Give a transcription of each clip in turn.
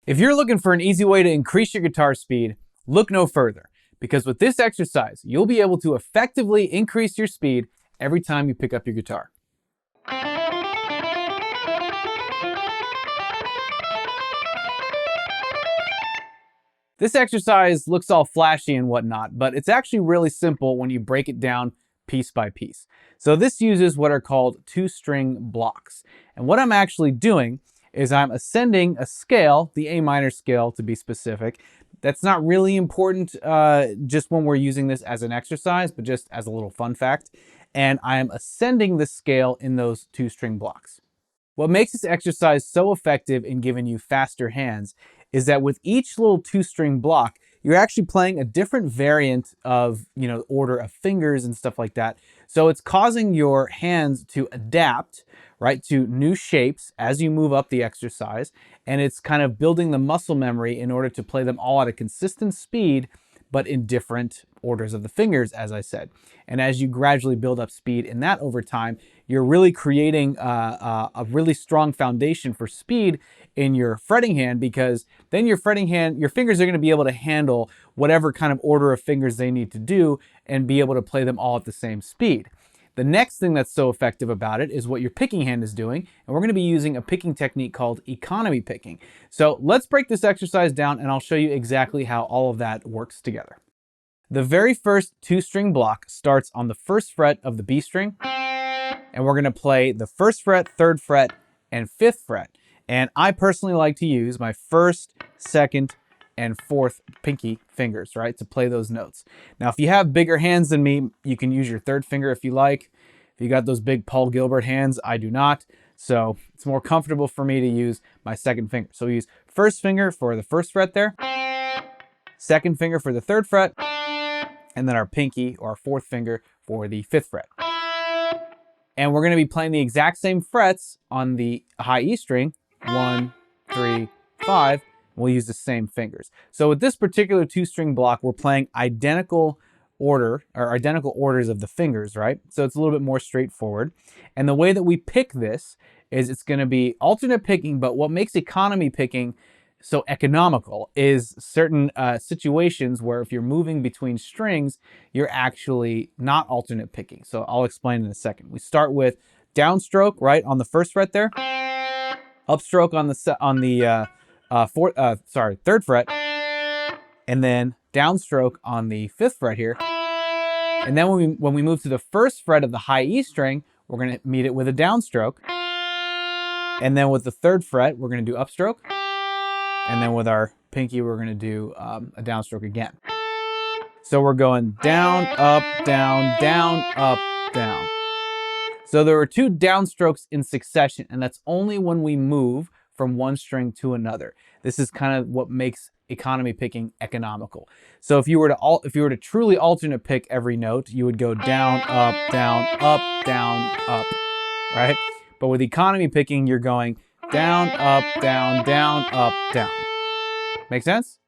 If you're looking for an easy way to increase your guitar speed, look no further, because with this exercise, you'll be able to effectively increase your speed every time you pick up your guitar. This exercise looks all flashy and whatnot, but it's actually really simple when you break it down piece by piece. So this uses what are called two-string blocks. And what I'm actually doing is I'm ascending a scale, the A minor scale to be specific. That's not really important just when we're using this as an exercise, but just as a little fun fact. And I am ascending the scale in those two-string blocks. What makes this exercise so effective in giving you faster hands is that with each little two-string block, you're actually playing a different variant of, order of fingers and stuff like that. So it's causing your hands to adapt, right, to new shapes as you move up the exercise. And it's kind of building the muscle memory in order to play them all at a consistent speed, but in different orders of the fingers, as I said. And as you gradually build up speed in that over time, you're really creating a really strong foundation for speed in your fretting hand, because then your fingers are going to be able to handle whatever kind of order of fingers they need to do and be able to play them all at the same speed. The next thing that's so effective about it is what your picking hand is doing, and we're going to be using a picking technique called economy picking. So let's break this exercise down and I'll show you exactly how all of that works together. The very first two-string block starts on the first fret of the B string, and we're going to play the first fret, third fret, and fifth fret. And I personally like to use my first, second, and fourth pinky fingers, right, to play those notes. Now, if you have bigger hands than me, you can use your third finger if you like. If you got those big Paul Gilbert hands, I do not. So it's more comfortable for me to use my second finger. So we use first finger for the first fret there, second finger for the third fret, and then our pinky or our fourth finger for the fifth fret. And we're going to be playing the exact same frets on the high E string, 1, 3, 5. We'll use the same fingers. So with this particular two-string block, we're playing identical orders of the fingers, right? So it's a little bit more straightforward. And the way that we pick this is it's going to be alternate picking, but what makes economy picking so economical is certain situations where if you're moving between strings, you're actually not alternate picking. So I'll explain in a second. We start with downstroke, right, on the first fret there, upstroke on the third fret, and then downstroke on the fifth fret here. And then when we move to the first fret of the high E string, we're going to meet it with a downstroke. And then with the third fret, we're going to do upstroke. And then with our pinky, we're going to do a downstroke again. So we're going down, up, down, up, down. So there are two downstrokes in succession, and that's only when we move from one string to another. This is kind of what makes economy picking economical. So if you were to truly alternate pick every note, you would go down, up, up, right? But with economy picking, you're going down, up, down, up, down. Make sense?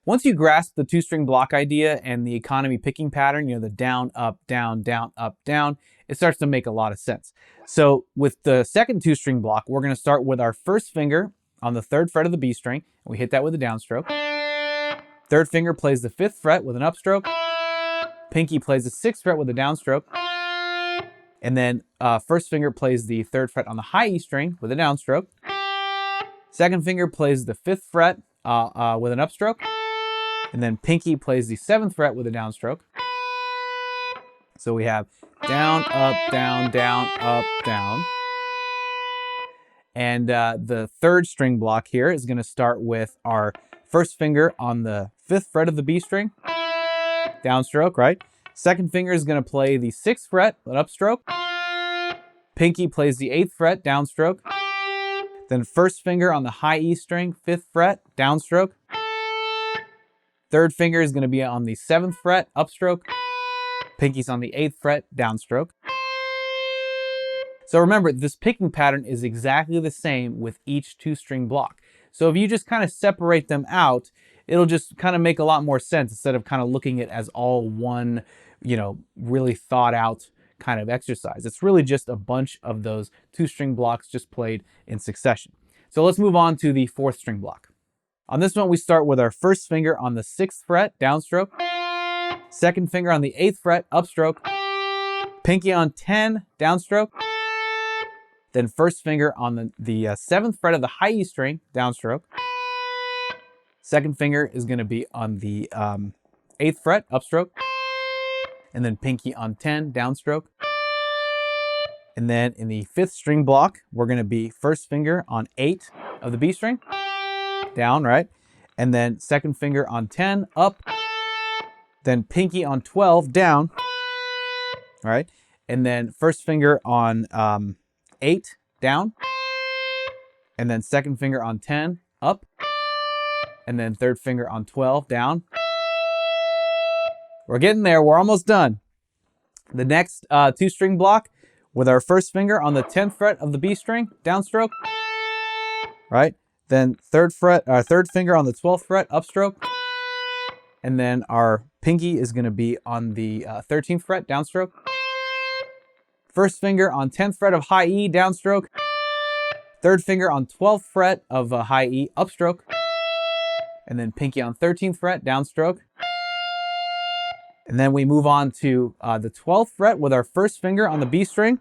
Once you grasp the two-string block idea and the economy picking pattern, the down, up, down, up, down, it starts to make a lot of sense. So with the second two-string block, we're going to start with our first finger on the third fret of the B string, and we hit that with a downstroke. Third finger plays the fifth fret with an upstroke. Pinky plays the sixth fret with a downstroke. And then first finger plays the third fret on the high E string with a downstroke. Second finger plays the fifth fret with an upstroke. And then pinky plays the seventh fret with a downstroke. So we have down, up, down, up, down. And the third string block here is going to start with our first finger on the fifth fret of the B string, downstroke, right? Second finger is going to play the sixth fret, an upstroke. Pinky plays the eighth fret, downstroke. Then first finger on the high E string, fifth fret, downstroke. Third finger is going to be on the seventh fret, upstroke. Pinky's on the eighth fret, downstroke. So remember, this picking pattern is exactly the same with each two-string block. So if you just kind of separate them out, it'll just kind of make a lot more sense instead of kind of looking at it as all one, really thought out kind of exercise. It's really just a bunch of those two-string blocks just played in succession. So let's move on to the fourth string block. On this one, we start with our first finger on the 6th fret, downstroke, second finger on the 8th fret, upstroke, pinky on 10, downstroke, then first finger on the 7th fret of the high E string, downstroke, second finger is going to be on the 8th fret, upstroke, and then pinky on 10, downstroke. And then in the 5th string block, we're going to be first finger on 8 of the B string, down, right? And then second finger on 10, up, then pinky on 12, down, all right? And then first finger on 8, down, and then second finger on 10, up, and then third finger on 12, down. We're getting there, we're almost done. The next 2-string block, with our first finger on the 10th fret of the B string, downstroke, right? Then third finger on the 12th fret, upstroke, and then our pinky is going to be on the 13th fret, downstroke. First finger on 10th fret of high E, downstroke. Third finger on 12th fret of high E, upstroke, and then pinky on 13th fret, downstroke. And then we move on to the 12th fret with our first finger on the B string,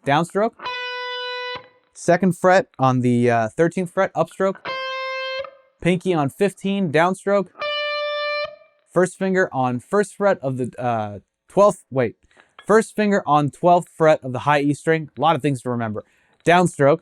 downstroke. Second fret on the 13th fret, upstroke. Pinky on 15, downstroke. First finger on first fret of the first finger on 12th fret of the high E string. A lot of things to remember. Downstroke.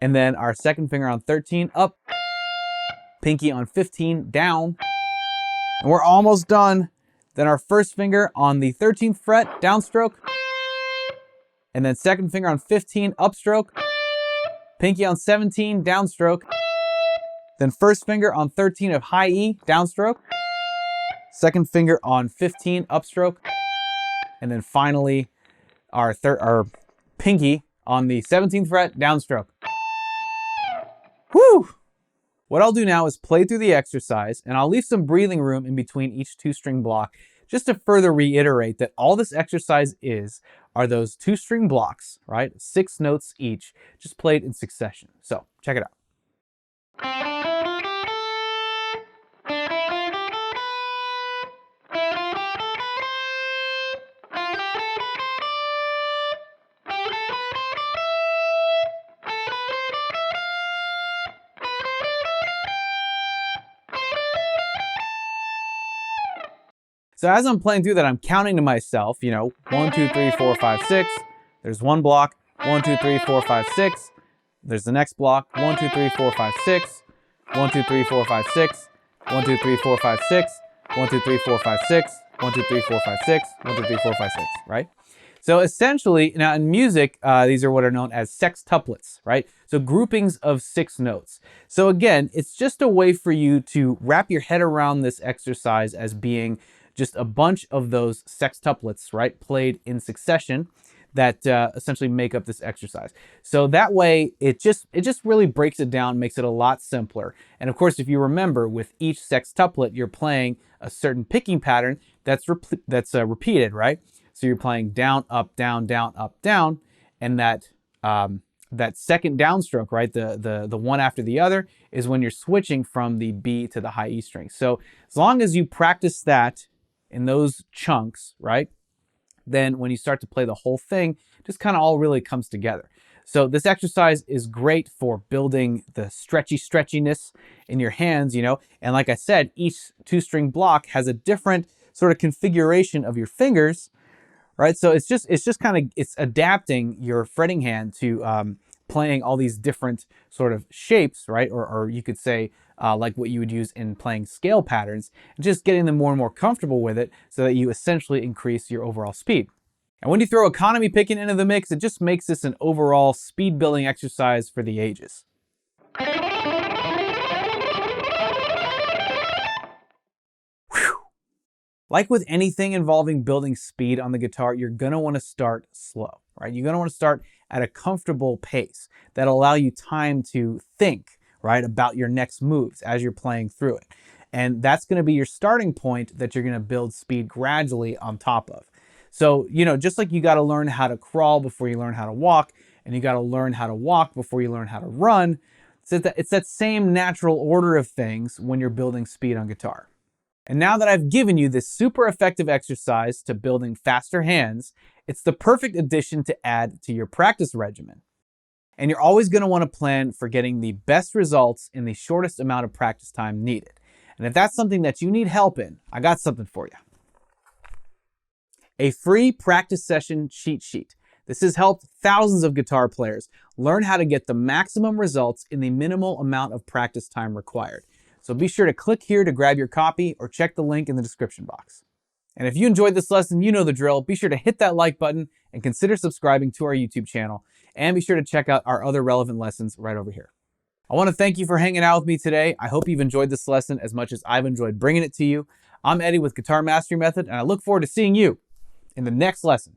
And then our second finger on 13, up. Pinky on 15, down. And we're almost done. Then our first finger on the 13th fret, downstroke. And then second finger on 15, upstroke. Pinky on 17, downstroke. Then first finger on 13 of high E, downstroke. Second finger on 15, upstroke. And then finally, our pinky on the 17th fret, downstroke. Whew! What I'll do now is play through the exercise, and I'll leave some breathing room in between each 2-string block, just to further reiterate that all this exercise are those 2-string blocks, right? 6 notes each, just played in succession. So, check it out. So as I'm playing through that, I'm counting to myself, 1, 2, 3, 4, 5, 6. There's one block, 1, 2, 3, 4, 5, 6. There's the next block, 1, 2, 3, 4, 5, 6. 1, 2, 3, 4, 5, 6. 1, 2, 3, 4, 5, 6. 1, 2, 3, 4, 5, 6. 1, 2, 3, 4, 5, 6. 1, 2, 3, 4, 5, 6, right? So essentially, now in music, these are what are known as sextuplets, right? So groupings of 6 notes. So again, it's just a way for you to wrap your head around this exercise as being just a bunch of those sextuplets, right, played in succession that essentially make up this exercise. So that way, it just really breaks it down, makes it a lot simpler. And of course, if you remember, with each sextuplet, you're playing a certain picking pattern that's repeated, right? So you're playing down, up, down, up, down, and that second downstroke, right, the one after the other, is when you're switching from the B to the high E string. So as long as you practice that in those chunks, right, then when you start to play the whole thing, it just kind of all really comes together. So this exercise is great for building the stretchiness in your hands, and like I said, each 2-string block has a different sort of configuration of your fingers, right? So it's adapting your fretting hand to playing all these different sort of shapes, right? Or you could say like what you would use in playing scale patterns, and just getting them more and more comfortable with it so that you essentially increase your overall speed. And when you throw economy picking into the mix, it just makes this an overall speed building exercise for the ages. Like with anything involving building speed on the guitar, you're going to want to start slow, right? You're going to want to start at a comfortable pace that'll allow you time to think, right, about your next moves as you're playing through it. And that's going to be your starting point that you're going to build speed gradually on top of. So, just like you got to learn how to crawl before you learn how to walk, and you got to learn how to walk before you learn how to run, It's that same natural order of things when you're building speed on guitar. And now that I've given you this super effective exercise to building faster hands, it's the perfect addition to add to your practice regimen. And you're always going to want to plan for getting the best results in the shortest amount of practice time needed. And if that's something that you need help in, I got something for you. A free practice session cheat sheet. This has helped thousands of guitar players learn how to get the maximum results in the minimal amount of practice time required. So be sure to click here to grab your copy or check the link in the description box. And if you enjoyed this lesson, you know the drill. Be sure to hit that like button and consider subscribing to our YouTube channel. And be sure to check out our other relevant lessons right over here. I want to thank you for hanging out with me today. I hope you've enjoyed this lesson as much as I've enjoyed bringing it to you. I'm Eddie with Guitar Mastery Method, and I look forward to seeing you in the next lesson.